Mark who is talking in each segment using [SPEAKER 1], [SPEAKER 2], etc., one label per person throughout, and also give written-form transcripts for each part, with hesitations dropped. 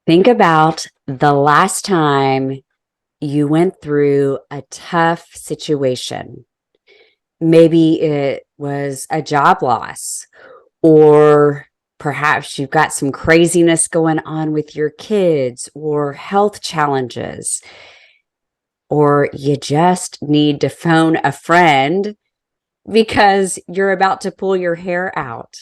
[SPEAKER 1] Think about the last time you went through a tough situation. Maybe it was a job loss, or perhaps you've got some craziness going on with your kids, or health challenges, or you just need to phone a friend because you're about to pull your hair out.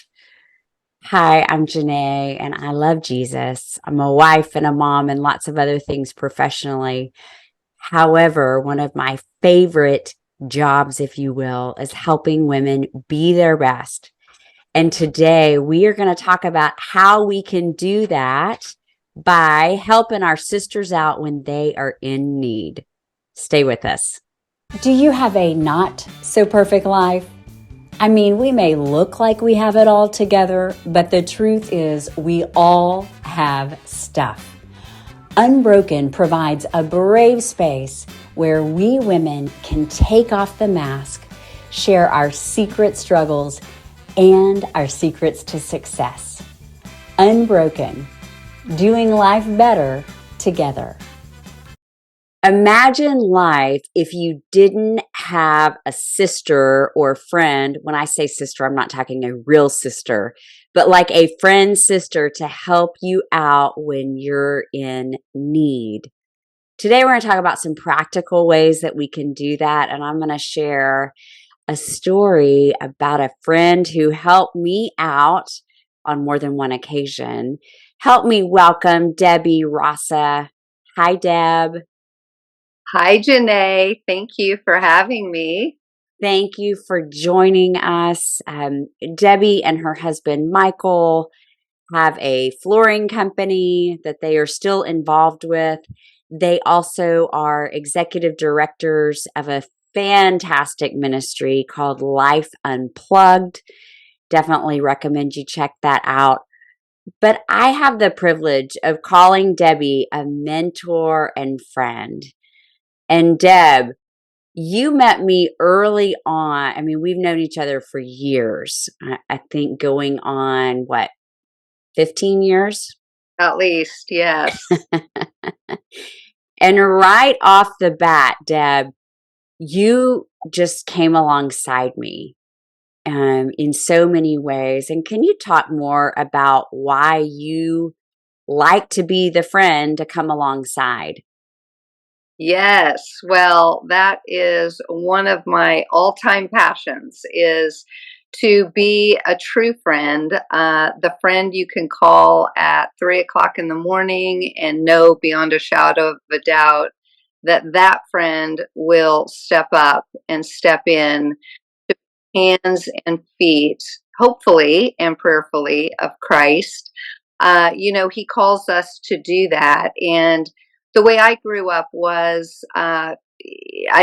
[SPEAKER 1] Hi, I'm Janeé, and I love Jesus. I'm a wife and a mom and lots of other things professionally. However, one of my favorite jobs, if you will, is helping women be their best. And today we are going to talk about how we can do that by helping our sisters out when they are in need. Stay with us. Do you have a not so perfect life? I mean, we may look like we have it all together, but the truth is we all have stuff. UNbroken provides a brave space where we women can take off the mask, share our secret struggles, and our secrets to success. UNbroken, doing life better together. Imagine life if you didn't have a sister or friend. When I say sister, I'm not talking a real sister, but like a friend sister to help you out when you're in need. Today, we're going to talk about some practical ways that we can do that. And I'm going to share a story about a friend who helped me out on more than one occasion. Help me welcome Debbie Rasa. Hi, Deb.
[SPEAKER 2] Hi, Janae. Thank you for having me.
[SPEAKER 1] Thank you for joining us. Debbie and her husband, Michael, have a flooring company that they are still involved with. They also are executive directors of a fantastic ministry called Life Unplugged. Definitely recommend you check that out. But I have the privilege of calling Debbie a mentor and friend. And Deb, you met me early on. I mean, we've known each other for years. I think going on what, 15 years?
[SPEAKER 2] At least, yes.
[SPEAKER 1] And right off the bat, Deb, you just came alongside me in so many ways. And can you talk more about why you like to be the friend to come alongside?
[SPEAKER 2] Yes. Well, that is one of my all-time passions is to be a true friend, the friend you can call at 3 o'clock in the morning and know beyond a shadow of a doubt that that friend will step up and step in, hands and feet, hopefully and prayerfully, of Christ. He calls us to do that. And the way I grew up was I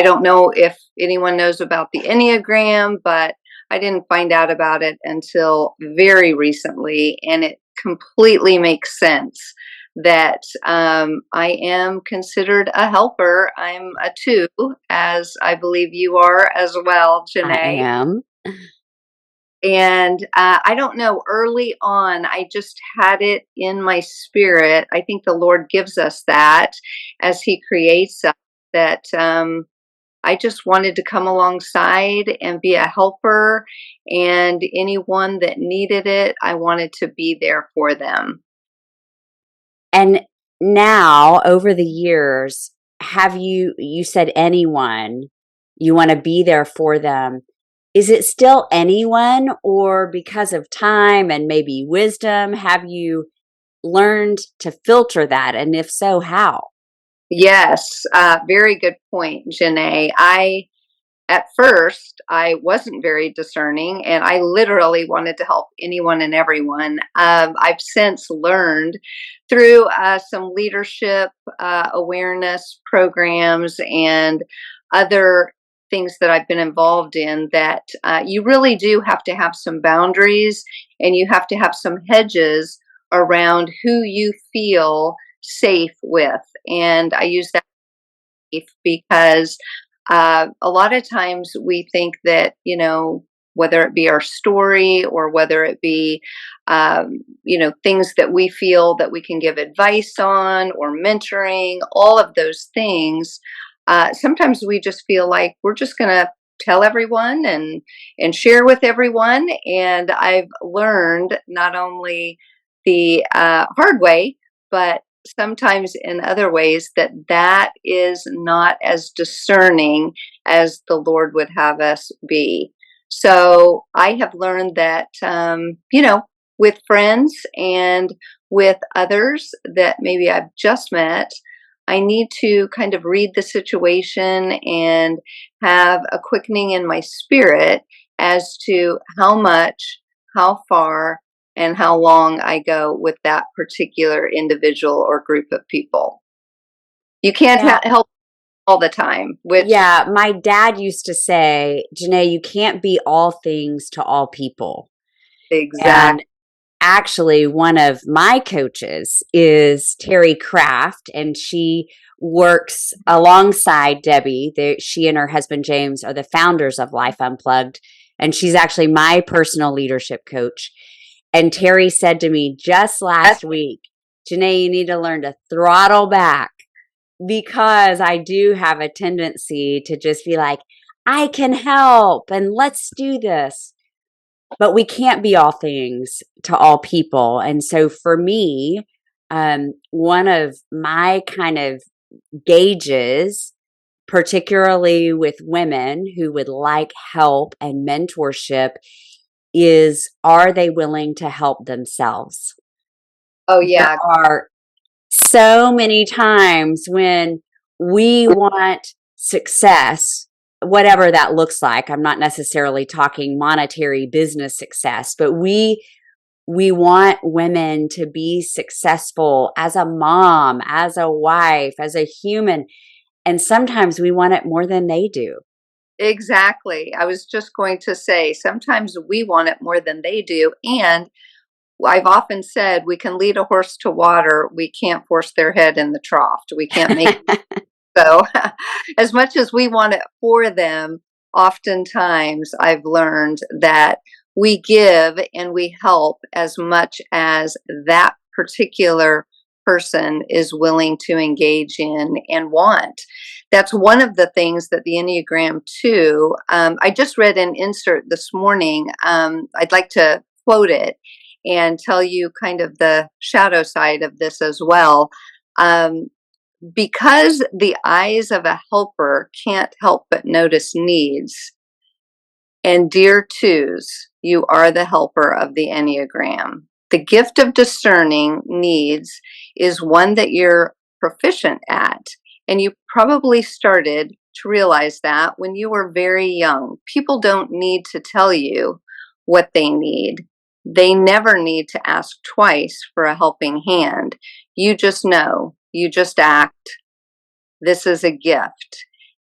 [SPEAKER 2] don't know if anyone knows about the Enneagram, but I didn't find out about it until very recently. And it completely makes sense that I am considered a helper. I'm a two, as I believe you are as well,
[SPEAKER 1] I
[SPEAKER 2] Janae.
[SPEAKER 1] am.
[SPEAKER 2] And I don't know, early on, I just had it in my spirit. I think the Lord gives us that as He creates us, that I just wanted to come alongside and be a helper. And anyone that needed it, I wanted to be there for them.
[SPEAKER 1] And now, over the years, have you said anyone, you want to be there for them? Is it still anyone, or because of time and maybe wisdom, have you learned to filter that? And if so, how?
[SPEAKER 2] Yes, very good point, Janae. At first, I wasn't very discerning, and I literally wanted to help anyone and everyone. I've since learned through some leadership awareness programs and other things that I've been involved in that you really do have to have some boundaries and you have to have some hedges around who you feel safe with. And I use that because a lot of times we think that, whether it be our story or whether it be, things that we feel that we can give advice on or mentoring, all of those things. Sometimes we just feel like we're just going to tell everyone and share with everyone. And I've learned not only the hard way, but sometimes in other ways that is not as discerning as the Lord would have us be. So I have learned that, with friends and with others that maybe I've just met, I need to kind of read the situation and have a quickening in my spirit as to how much, how far, and how long I go with that particular individual or group of people. You can't
[SPEAKER 1] Yeah.
[SPEAKER 2] help all the time, which
[SPEAKER 1] Yeah. My dad used to say, Janeé, you can't be all things to all people.
[SPEAKER 2] exact.
[SPEAKER 1] And actually, one of my coaches is Terry Craft, and she works alongside Debbie. She and her husband James are the founders of Life Unplugged, and she's actually my personal leadership coach. And Terry said to me just last week, Janeé, you need to learn to throttle back, because I do have a tendency to just be like, I can help and let's do this. But we can't be all things to all people. And so for me, one of my kind of gauges, particularly with women who would like help and mentorship, is, are they willing to help themselves?
[SPEAKER 2] Oh
[SPEAKER 1] There
[SPEAKER 2] yeah,
[SPEAKER 1] are so many times when we want success, whatever that looks like. I'm not necessarily talking monetary business success, but we want women to be successful as a mom, as a wife, as a human, and sometimes we want it more than they do.
[SPEAKER 2] exactly. I was just going to say sometimes we want it more than they do. And I've often said we can lead a horse to water, we can't force their head in the trough. We can't make so. As much as we want it for them, oftentimes I've learned that we give and we help as much as that particular person is willing to engage in and want. That's one of the things that the Enneagram 2, I just read an insert this morning. I'd like to quote it and tell you kind of the shadow side of this as well. Um, because the eyes of a helper can't help but notice needs, and dear twos, you are the helper of the Enneagram. The gift of discerning needs is one that you're proficient at, and you probably started to realize that when you were very young. People don't need to tell you what they need. They never need to ask twice for a helping hand. You just know, you just act. This is a gift.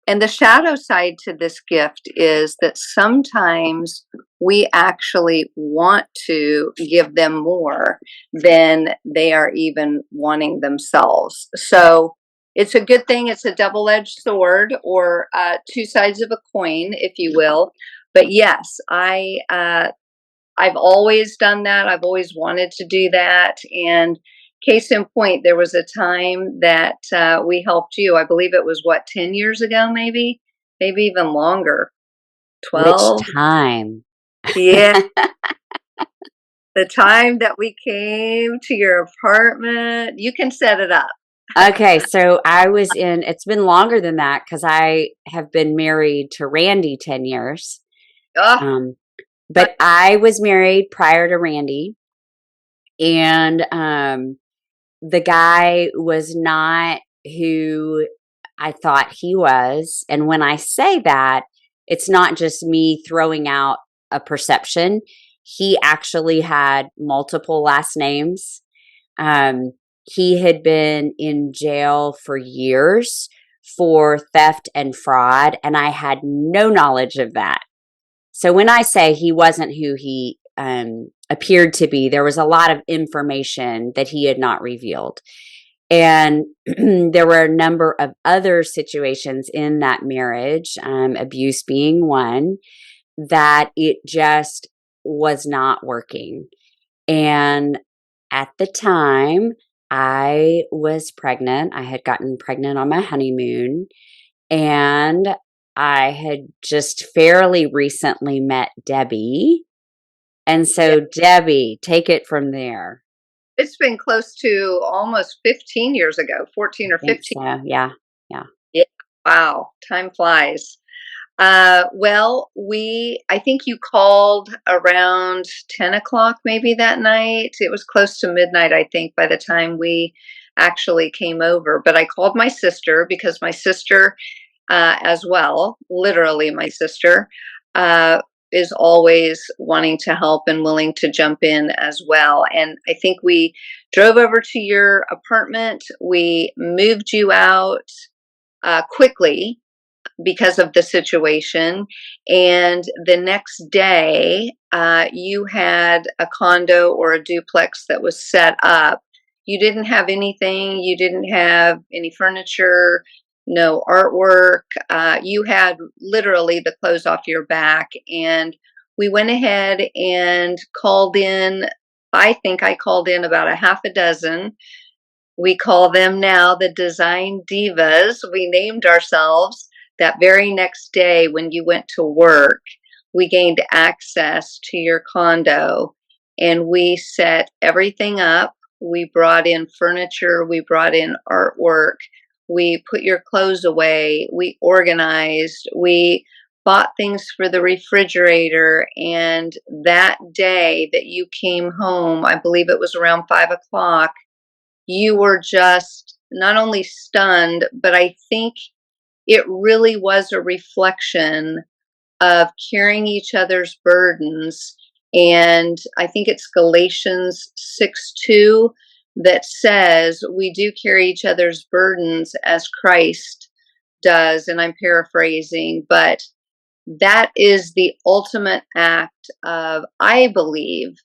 [SPEAKER 2] And the shadow side to this gift is that sometimes we actually want to give them more than they are even wanting themselves. So it's a good thing. It's a double edged sword, or two sides of a coin, if you will. But yes, I've always done that. I've always wanted to do that. And case in point, there was a time that we helped you. I believe it was what, 10 years ago, maybe even longer.
[SPEAKER 1] Which
[SPEAKER 2] 12.
[SPEAKER 1] time?
[SPEAKER 2] Yeah. The time that we came to your apartment. You can set it up.
[SPEAKER 1] Okay, so I was in, it's been longer than that because I have been married to Randy 10 years.
[SPEAKER 2] Oh,
[SPEAKER 1] Um, but I was married prior to Randy, and the guy was not who I thought he was. And when I say that, it's not just me throwing out a perception. He actually had multiple last names. Um, he had been in jail for years for theft and fraud, and I had no knowledge of that. So when I say he wasn't who he appeared to be, there was a lot of information that he had not revealed. And there were a number of other situations in that marriage, abuse being one, that it just was not working. And at the time, I was pregnant. I had gotten pregnant on my honeymoon, and I had just fairly recently met Debbie. And
[SPEAKER 2] Yeah.
[SPEAKER 1] so, Debbie, take it from there.
[SPEAKER 2] It's been close to almost 15 years ago,
[SPEAKER 1] I
[SPEAKER 2] 14 or
[SPEAKER 1] think
[SPEAKER 2] 15.
[SPEAKER 1] so. Yeah. Yeah.
[SPEAKER 2] Yeah. Wow, time flies. Well, I think you called around 10 o'clock maybe that night. It was close to midnight, I think, by the time we actually came over. But I called my sister because my sister, as well, literally my sister, uh, is always wanting to help and willing to jump in as well. And I think we drove over to your apartment. We moved you out quickly because of the situation. And the next day, you had a condo or a duplex that was set up. You didn't have anything, you didn't have any furniture, no artwork. You had literally the clothes off your back. And we went ahead and called in. I think I called in about a half a dozen. We call them now the Design Divas. We named ourselves that very next day when you went to work. We gained access to your condo and we set everything up. We brought in furniture, we brought in artwork, we put your clothes away, we organized, we bought things for the refrigerator. And that day that you came home, I believe it was around 5 o'clock, you were just not only stunned, but I think it really was a reflection of carrying each other's burdens. And I think it's Galatians 6:2 that says we do carry each other's burdens as Christ does. And I'm paraphrasing, but that is the ultimate act of, I believe,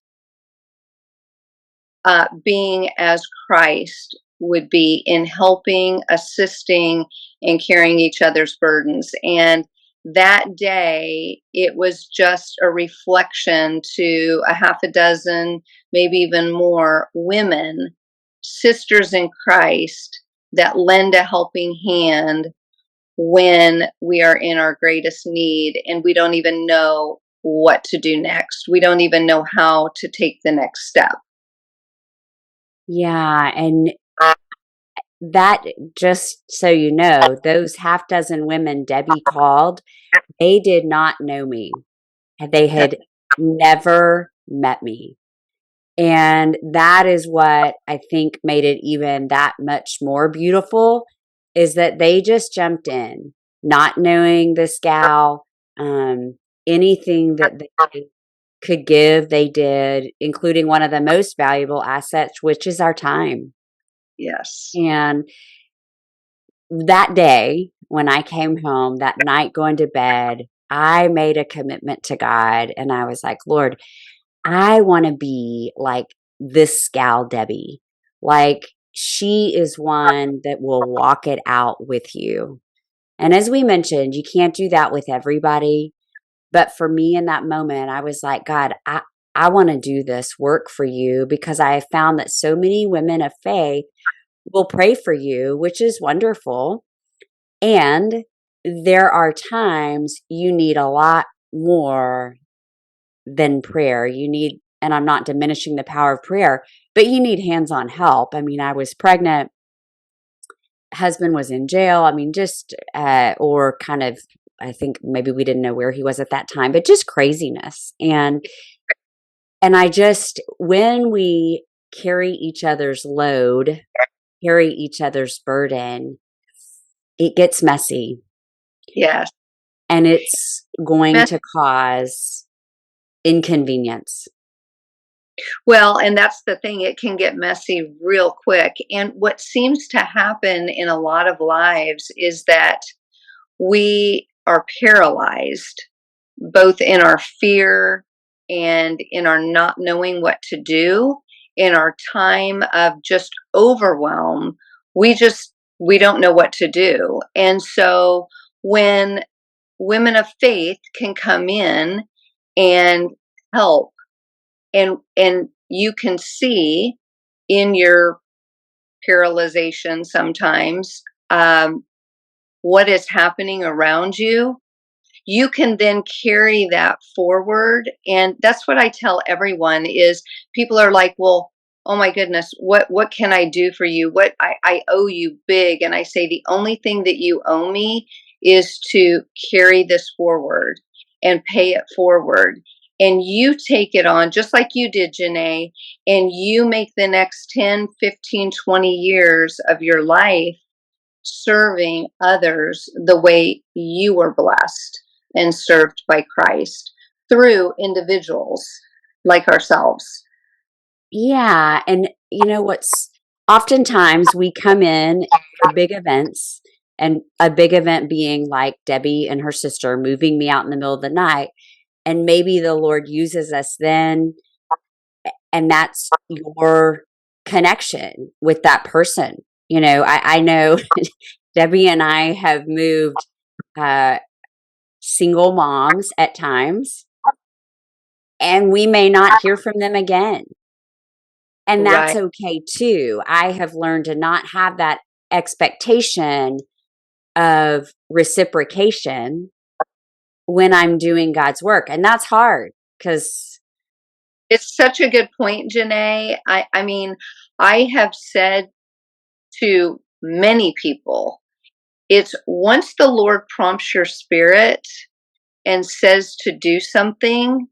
[SPEAKER 2] being as Christ would be in helping, assisting, and carrying each other's burdens. And that day, it was just a reflection to a half a dozen, maybe even more women, sisters in Christ, that lend a helping hand when we are in our greatest need and we don't even know what to do next. We don't even know how to take the next step.
[SPEAKER 1] Yeah. And that, just so you know, those half dozen women Debbie called, they did not know me. They had never met me. And that is what I think made it even that much more beautiful, is that they just jumped in, not knowing this gal. Um, Anything that they could give, they did, including one of the most valuable assets, which is our time.
[SPEAKER 2] Yes.
[SPEAKER 1] And that day, when I came home, that night going to bed, I made a commitment to God and I was like, Lord, I want to be like this gal, Debbie. Like, she is one that will walk it out with you. And as we mentioned, you can't do that with everybody. But for me in that moment, I was like, God, I want to do this work for you because I have found that so many women of faith will pray for you, which is wonderful. And there are times you need a lot more than prayer. You need, and I'm not diminishing the power of prayer, but you need hands on help. I mean, I was pregnant, husband was in jail. I mean, just, or kind of, I think maybe we didn't know where he was at that time, but just craziness. And I just, when we carry each other's load, carry each other's burden, it gets messy
[SPEAKER 2] Yes.
[SPEAKER 1] and it's going
[SPEAKER 2] Mess-
[SPEAKER 1] to cause inconvenience.
[SPEAKER 2] Well, and that's the thing, it can get messy real quick. And what seems to happen in a lot of lives is that we are paralyzed both in our fear and in our not knowing what to do, in our time of just overwhelm. We don't know what to do. And so when women of faith can come in and help, and you can see in your paralyzation sometimes, what is happening around you. You can then carry that forward, and that's what I tell everyone is, people are like, well, oh my goodness, what can I do for you? What, I owe you big. And I say, the only thing that you owe me is to carry this forward and pay it forward, and you take it on just like you did, Janeé, and you make the next 10, 15, 20 years of your life serving others the way you were blessed and served by Christ through individuals like ourselves.
[SPEAKER 1] Yeah. And you know what's oftentimes we come in for big events, and a big event being like Debbie and her sister moving me out in the middle of the night. And maybe the Lord uses us then, and that's your connection with that person. I know Debbie and I have moved uh, single moms at times, and we may not hear from them again. And that's
[SPEAKER 2] Right.
[SPEAKER 1] okay too. I have learned to not have that expectation of reciprocation when I'm doing God's work. And that's hard because,
[SPEAKER 2] It's such a good point, Janae. I mean, I have said to many people, it's once the Lord prompts your spirit and says to do something,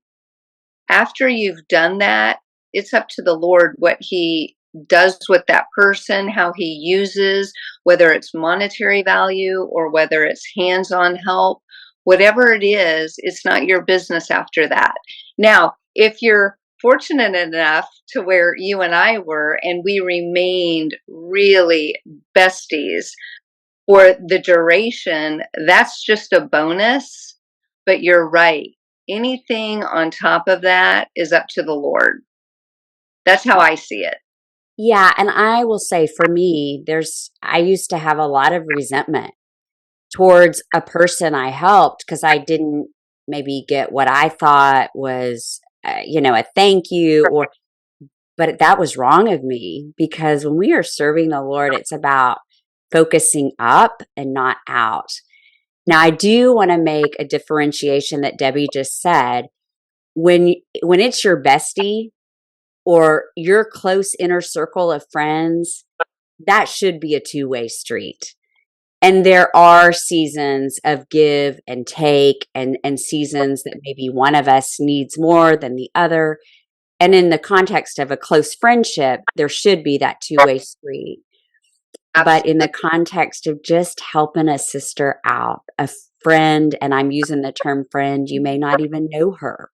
[SPEAKER 2] after you've done that, it's up to the Lord what He does with that person, how He uses, whether it's monetary value or whether it's hands on help. Whatever it is, it's not your business after that. Now, if you're fortunate enough to where you and I were, and we remained really besties for the duration, that's just a bonus. But you're right. Anything on top of that is up to the Lord. That's how I see it.
[SPEAKER 1] yeah. And I will say for me, I used to have a lot of resentment towards a person I helped because I didn't maybe get what I thought was, a thank you, but that was wrong of me because when we are serving the Lord, it's about focusing up and not out. Now, I do want to make a differentiation that Debbie just said. When it's your bestie or your close inner circle of friends, that should be a two-way street. And there are seasons of give and take, and seasons that maybe one of us needs more than the other. And in the context of a close friendship, there should be that two-way street. But in the
[SPEAKER 2] Absolutely.
[SPEAKER 1] context of just helping a sister out, a friend, and I'm using the term friend, you may not even know her.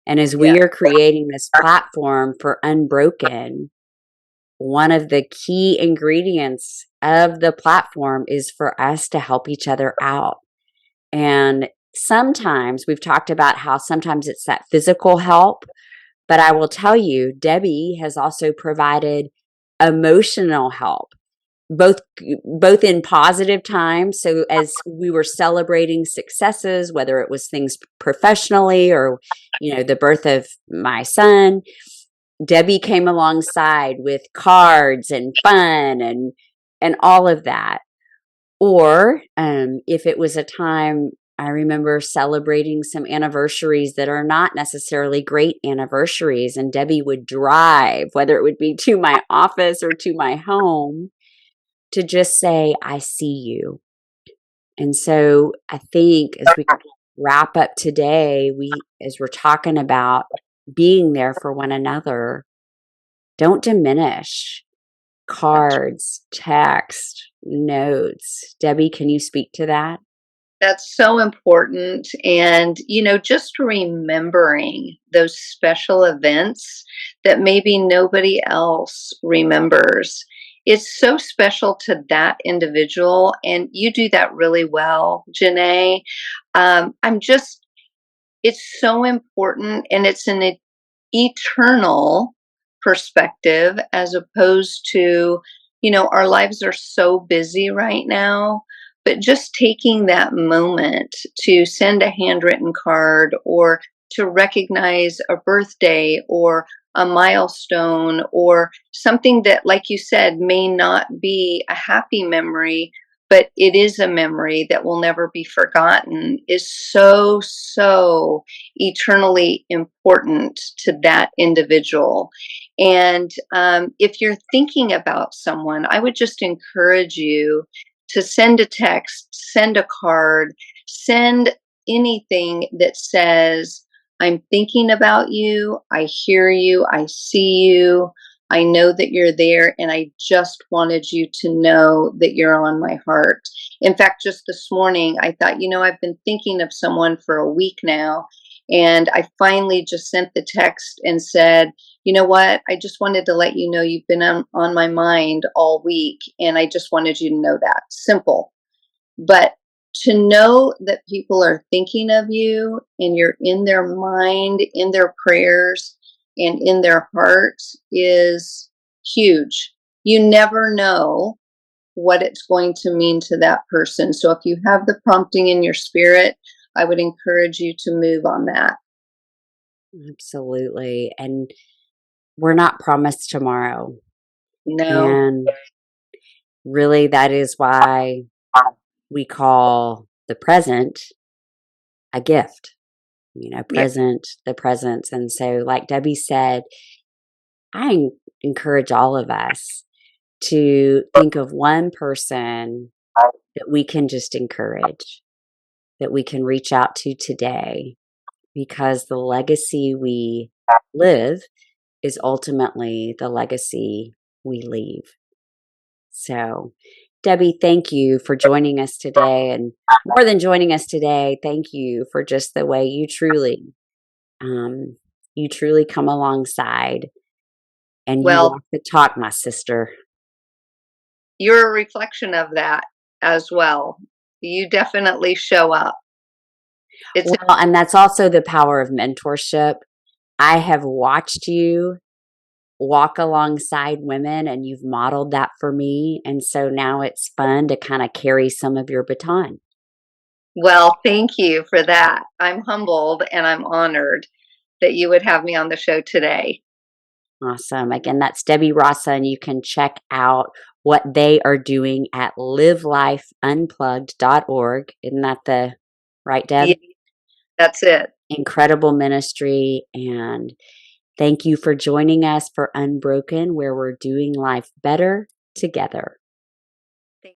[SPEAKER 1] And as
[SPEAKER 2] Yeah.
[SPEAKER 1] we are creating this platform for Unbroken, one of the key ingredients of the platform is for us to help each other out. And sometimes we've talked about how sometimes it's that physical help, but I will tell you, Debbie has also provided emotional help, both both in positive times. So as we were celebrating successes, whether it was things professionally or, the birth of my son, Debbie came alongside with cards and fun and all of that. Or if it was a time, I remember celebrating some anniversaries that are not necessarily great anniversaries, and Debbie would drive, whether it would be to my office or to my home, to just say, I see you. And so I think as we wrap up today, as we're talking about being there for one another, don't diminish
[SPEAKER 2] That's
[SPEAKER 1] cards, text, notes. Debbie, can you speak to that?
[SPEAKER 2] That's so important. And, just remembering those special events that maybe nobody else remembers. It's so special to that individual. And you do that really well, Janae. It's so important, and it's an eternal perspective as opposed to, our lives are so busy right now, but just taking that moment to send a handwritten card or to recognize a birthday or a milestone or something that, like you said, may not be a happy memory, but it is a memory that will never be forgotten, is so, so eternally important to that individual. And if you're thinking about someone, I would just encourage you to send a text, send a card, send anything that says, I'm thinking about you, I hear you, I see you, I know that you're there, and I just wanted you to know that you're on my heart. In fact, just this morning, I thought, I've been thinking of someone for a week now, and I finally just sent the text and said, you know what? I just wanted to let you know you've been on my mind all week, and I just wanted you to know that. Simple. But to know that people are thinking of you and you're in their mind, in their prayers, and in their hearts is huge. You never know what it's going to mean to that person. So if you have the prompting in your spirit, I would encourage you to move on that.
[SPEAKER 1] Absolutely. And we're not promised tomorrow.
[SPEAKER 2] No.
[SPEAKER 1] And really, that is why we call the present a gift,
[SPEAKER 2] Yeah.
[SPEAKER 1] present, the presence. And so, like Debbie said, I encourage all of us to think of one person that we can just encourage, that we can reach out to today, because the legacy we live is ultimately the legacy we leave. So, Debbie, thank you for joining us today. And more than joining us today, thank you for just the way um, you truly come alongside and you
[SPEAKER 2] Well,
[SPEAKER 1] walk the talk, my sister.
[SPEAKER 2] you're a reflection of that as well. You definitely show up. It's
[SPEAKER 1] Well, and that's also the power of mentorship. I have watched you walk alongside women and you've modeled that for me. And so now it's fun to kind of carry some of your baton.
[SPEAKER 2] Well, thank you for that. I'm humbled and I'm honored that you would have me on the show today.
[SPEAKER 1] Awesome. Again, that's Debbie Rasa, and you can check out what they are doing at livelifeunplugged.org. Isn't that the right,
[SPEAKER 2] Yeah,
[SPEAKER 1] Deb?
[SPEAKER 2] that's it.
[SPEAKER 1] Incredible ministry. And thank you for joining us for Unbroken, where we're doing life better together.